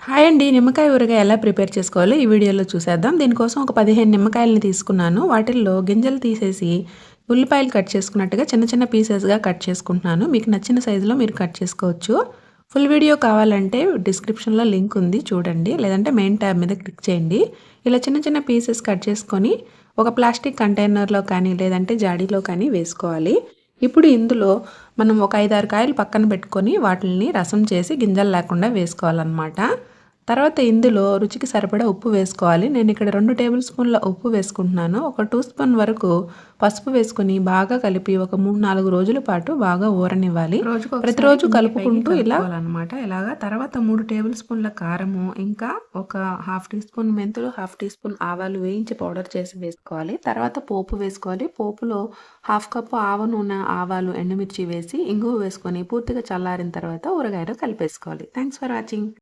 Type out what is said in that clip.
Hi అండి. నిమ్మకాయ ఊరగాయ ఎలా ప్రిపేర్ చేసుకోవాలో ఈ వీడియోలో చూసేద్దాం. దీనికోసం ఒక 15 నిమ్మకాయలని తీసుకున్నాను. వాటిల్లో గింజలు తీసేసి ఉల్లిపాయలు కట్ చేసుకున్నట్టుగా చిన్న చిన్న పీసెస్‌గా కట్ చేసుకుంటున్నాను. మీకు నచ్చిన సైజులో మీరు కట్ చేసుకోవచ్చు. ఫుల్ వీడియో కావాలంటే డిస్క్రిప్షన్‌లో లింక్ ఉంది చూడండి. లేదంటే మెయిన్ ట్యాబ్ మీద క్లిక్ చేయండి. ఇలా చిన్న చిన్న పీసెస్ కట్ చేసుకొని ఒక ప్లాస్టిక్ కంటైనర్‌లో కానీ లేదంటే జాడీలో కానీ వేసుకోవాలి. ఇప్పుడు ఇందులో మనం ఒక 5, 6 కాయలు పక్కన పెట్టుకొని వాటిల్ని రసం చేసి గింజలు లేకుండా వేసుకోవాలన్నమాట. తర్వాత ఇందులో రుచికి సరిపడా ఉప్పు వేసుకోవాలి. నేను ఇక్కడ 2 టేబుల్ స్పూన్ల ఉప్పు వేసుకుంటున్నాను. ఒక 2 స్పూన్ వరకు పసుపు వేసుకొని బాగా కలిపి ఒక 3, 4 రోజుల పాటు బాగా ఊరనివ్వాలి. ప్రతిరోజు కలుపుకుంటూ ఇలా అన్నమాట. ఇలాగా తర్వాత 3 టేబుల్ స్పూన్ల కారము, ఇంకా ఒక హాఫ్ టీ స్పూన్ మెంతులు, హాఫ్ టీ స్పూన్ ఆవాలు వేయించి పౌడర్ చేసి వేసుకోవాలి. తర్వాత పోపు వేసుకోవాలి. పోపులో హాఫ్ కప్పు ఆవ నూనె, ఆవాలు, ఎండుమిర్చి వేసి ఇంగువ వేసుకొని పూర్తిగా చల్లారిన తర్వాత ఊరగాయలో కలిపేసుకోవాలి. Thanks for watching.